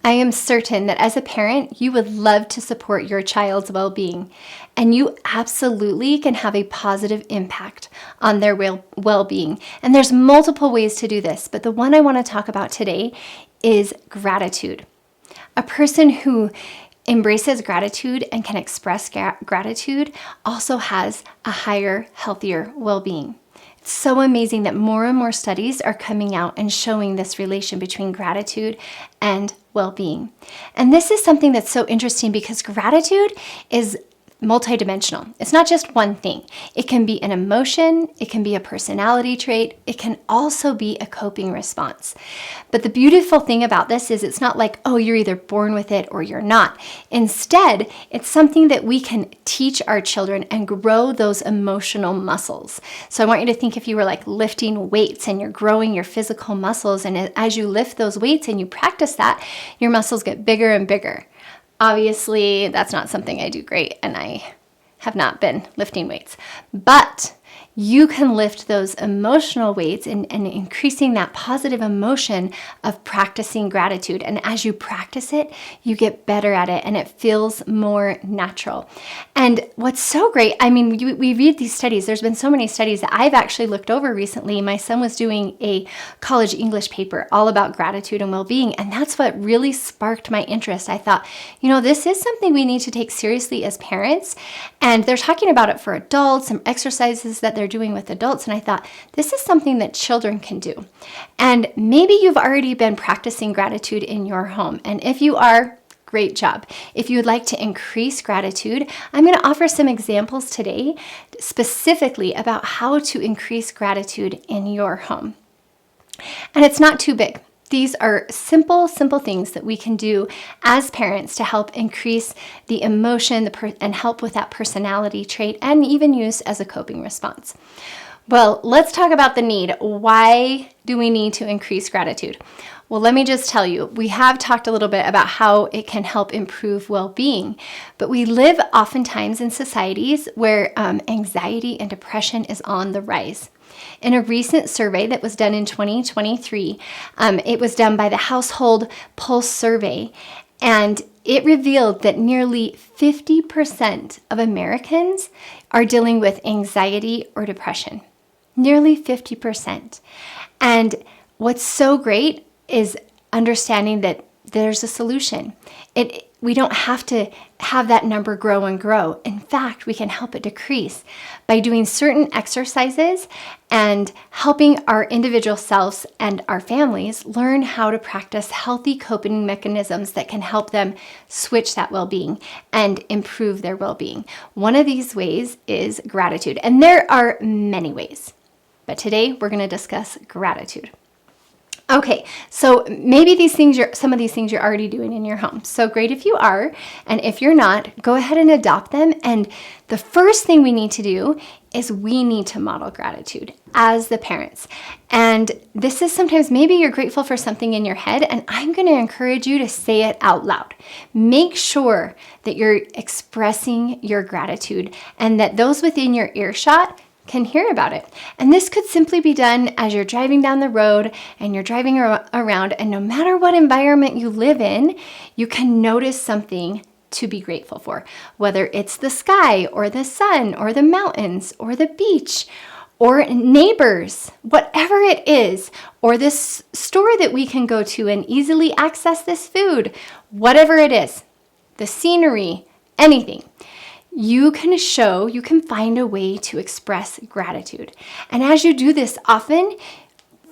I am certain that as a parent, you would love to support your child's well-being, and you absolutely can have a positive impact on their well-being. And there's multiple ways to do this, but the one I want to talk about today is gratitude. A person who embraces gratitude and can express gratitude also has a higher, healthier well-being. It's so amazing that more and more studies are coming out and showing this relation between gratitude and well-being. And this is something that's so interesting because gratitude is multidimensional. It's not just one thing. It can be an emotion, it can be a personality trait, it can also be a coping response. But the beautiful thing about this is it's not like, oh, you're either born with it or you're not. Instead, it's something that we can teach our children and grow those emotional muscles. So I want you to think if you were like lifting weights and you're growing your physical muscles, and as you lift those weights and you practice that, your muscles get bigger and bigger. Obviously, that's not something I do great, and I have not been lifting weights. But you can lift those emotional weights and increasing that positive emotion of practicing gratitude. And as you practice it, you get better at it and it feels more natural. And what's so great, I mean, we read these studies. There's been so many studies that I've actually looked over recently. My son was doing a college English paper all about gratitude and well-being. And that's what really sparked my interest. I thought, this is something we need to take seriously as parents. And they're talking about it for adults, some exercises that they're doing with adults. And I thought, this is something that children can do. And maybe you've already been practicing gratitude in your home. And if you are, great job. If you would like to increase gratitude, I'm going to offer some examples today specifically about how to increase gratitude in your home. And it's not too big. These are simple things that we can do as parents to help increase the emotion and help with that personality trait and even use as a coping response. Well, let's talk about the need. Why do we need to increase gratitude? Well, let me just tell you, we have talked a little bit about how it can help improve well-being, but we live oftentimes in societies where anxiety and depression is on the rise. In a recent survey that was done in 2023, it was done by the Household Pulse Survey, and it revealed that nearly 50% of Americans are dealing with anxiety or depression. Nearly 50%. And what's so great is understanding that there's a solution. We don't have to have that number grow and grow. In fact, we can help it decrease by doing certain exercises and helping our individual selves and our families learn how to practice healthy coping mechanisms that can help them switch that well-being and improve their well-being. One of these ways is gratitude, and there are many ways, but today we're going to discuss gratitude. Okay, so maybe some of these things you're already doing in your home. So great if you are, and if you're not, go ahead and adopt them. And the first thing we need to do is we need to model gratitude as the parents. And this is sometimes maybe you're grateful for something in your head, and I'm going to encourage you to say it out loud. Make sure that you're expressing your gratitude and that those within your earshot can hear about it. And this could simply be done as you're driving down the road and you're driving around, and no matter what environment you live in, you can notice something to be grateful for, whether it's the sky or the sun or the mountains or the beach or neighbors, whatever it is, or this store that we can go to and easily access this food, whatever it is, the scenery, anything. You can find a way to express gratitude. And as you do this often,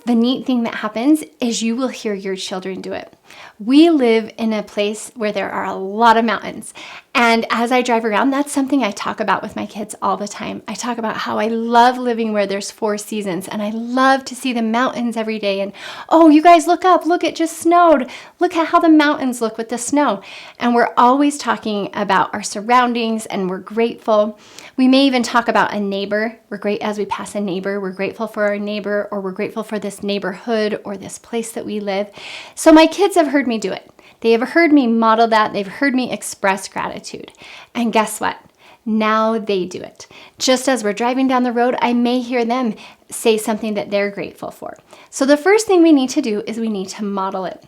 the neat thing that happens is you will hear your children do it. We live in a place where there are a lot of mountains. And as I drive around, that's something I talk about with my kids all the time. I talk about how I love living where there's 4 seasons, and I love to see the mountains every day. And, oh, you guys look up, look, it just snowed. Look at how the mountains look with the snow. And we're always talking about our surroundings, and we're grateful. We may even talk about a neighbor. As we pass a neighbor, we're grateful for our neighbor, or we're grateful for this neighborhood or this place that we live. So my kids have heard me do it. They have heard me model that. They've heard me express gratitude. And guess what? Now they do it. Just as we're driving down the road, I may hear them say something that they're grateful for. So the first thing we need to do is we need to model it.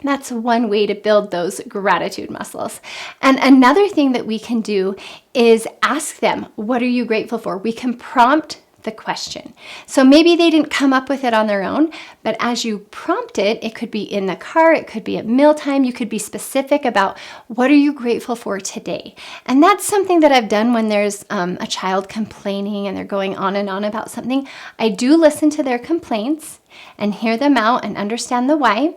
That's one way to build those gratitude muscles. And another thing that we can do is ask them, what are you grateful for? We can prompt the question. So maybe they didn't come up with it on their own, but as you prompt it, it could be in the car, it could be at mealtime, you could be specific about what are you grateful for today? And that's something that I've done when there's a child complaining and they're going on and on about something. I do listen to their complaints and hear them out and understand the why.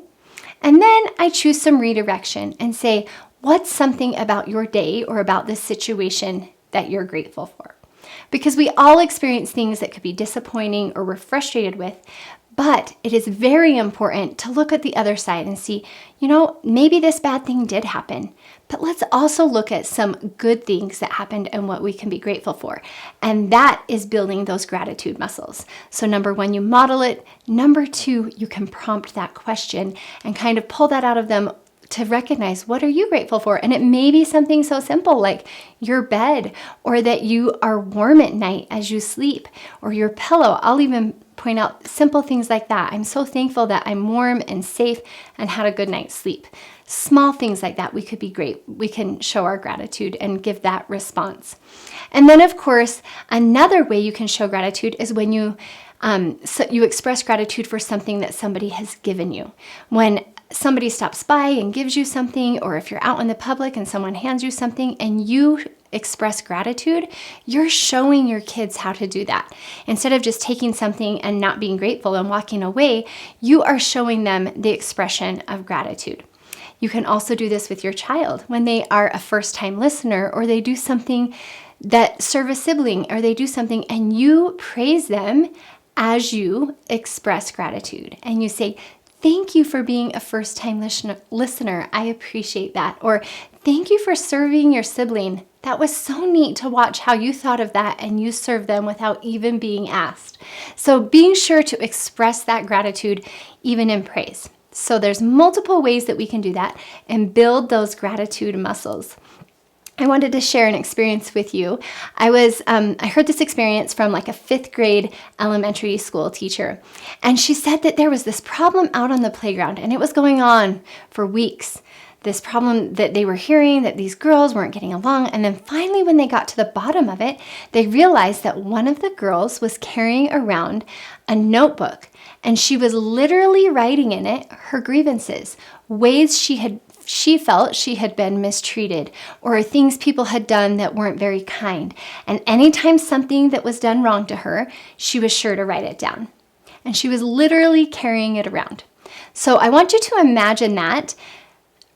And then I choose some redirection and say, what's something about your day or about this situation that you're grateful for? Because we all experience things that could be disappointing or we're frustrated with, but it is very important to look at the other side and see, maybe this bad thing did happen, but let's also look at some good things that happened and what we can be grateful for. And that is building those gratitude muscles. So number one, you model it. Number two, you can prompt that question and kind of pull that out of them to recognize, what are you grateful for? And it may be something so simple like your bed, or that you are warm at night as you sleep, or your pillow. I'll even point out simple things like that. I'm so thankful that I'm warm and safe and had a good night's sleep. Small things like that, we can show our gratitude and give that response. And then of course, another way you can show gratitude is when you express gratitude for something that somebody has given you. When somebody stops by and gives you something, or if you're out in the public and someone hands you something and you express gratitude, you're showing your kids how to do that. Instead of just taking something and not being grateful and walking away, you are showing them the expression of gratitude. You can also do this with your child when they are a first-time listener, or they do something that serve a sibling, or they do something and you praise them as you express gratitude. And you say, thank you for being a first-time listener. I appreciate that. Or thank you for serving your sibling. That was so neat to watch how you thought of that and you served them without even being asked. So being sure to express that gratitude even in praise. So there's multiple ways that we can do that and build those gratitude muscles. I wanted to share an experience with you. I heard this experience from like a 5th grade elementary school teacher. And she said that there was this problem out on the playground and it was going on for weeks. This problem that they were hearing, that these girls weren't getting along. And then finally, when they got to the bottom of it, they realized that one of the girls was carrying around a notebook and she was literally writing in it her grievances, ways she felt she had been mistreated, or things people had done that weren't very kind. And anytime something that was done wrong to her, she was sure to write it down. And she was literally carrying it around. So I want you to imagine that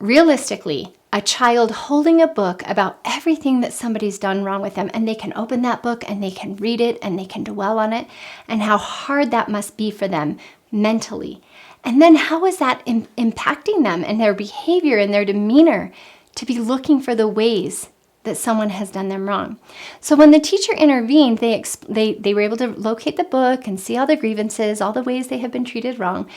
realistically, a child holding a book about everything that somebody's done wrong with them, and they can open that book and they can read it and they can dwell on it, and how hard that must be for them mentally. And then how is that impacting them and their behavior and their demeanor to be looking for the ways that someone has done them wrong? So when the teacher intervened, they were able to locate the book and see all the grievances, all the ways they have been treated wrong.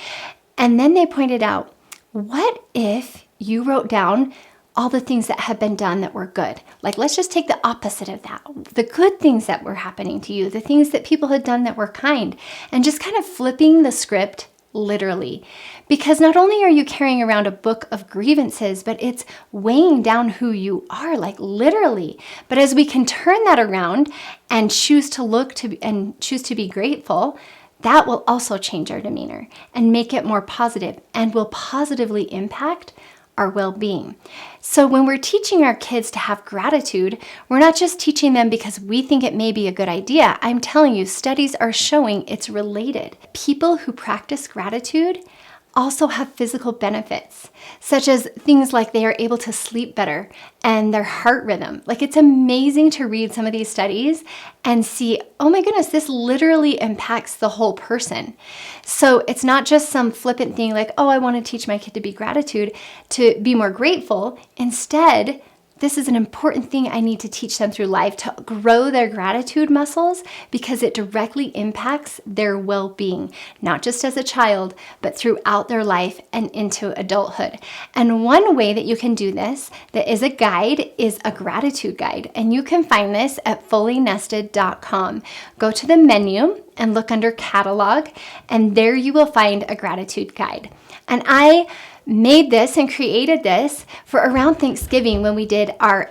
And then they pointed out, what if you wrote down all the things that have been done that were good? Like, let's just take the opposite of that. The good things that were happening to you, the things that people had done that were kind, and just kind of flipping the script literally. Because not only are you carrying around a book of grievances, but it's weighing down who you are, like literally. But as we can turn that around and choose to be grateful, that will also change our demeanor and make it more positive and will positively impact our well-being. So when we're teaching our kids to have gratitude, we're not just teaching them because we think it may be a good idea. I'm telling you, studies are showing it's related. People who practice gratitude also have physical benefits, such as things like they are able to sleep better and their heart rhythm. Like, it's amazing to read some of these studies and see, oh my goodness, this literally impacts the whole person. So it's not just some flippant thing like, oh, I want to teach my kid to be more grateful. Instead, this is an important thing I need to teach them through life to grow their gratitude muscles, because it directly impacts their well-being, not just as a child, but throughout their life and into adulthood. And one way that you can do this that is a guide is a gratitude guide. And you can find this at fullynested.com. Go to the menu and look under catalog, and there you will find a gratitude guide. And I made this and created this for around Thanksgiving when we did our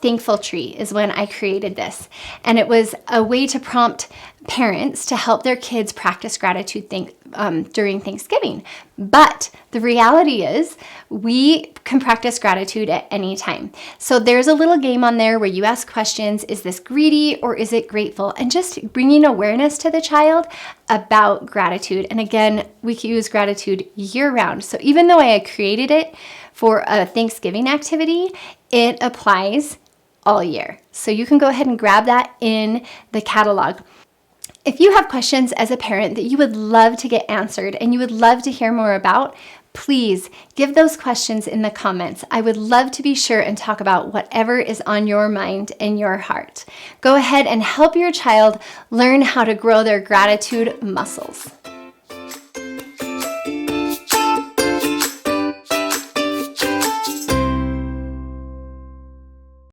thankful tree is when I created this. And it was a way to prompt parents to help their kids practice gratitude during Thanksgiving. But the reality is we can practice gratitude at any time. So there's a little game on there where you ask questions. Is this greedy or is it grateful? And just bringing awareness to the child about gratitude. And again, we can use gratitude year round. So even though I created it for a Thanksgiving activity, it applies all year. So you can go ahead and grab that in the catalog. If you have questions as a parent that you would love to get answered and you would love to hear more about, please give those questions in the comments. I would love to be sure and talk about whatever is on your mind and your heart. Go ahead and help your child learn how to grow their gratitude muscles.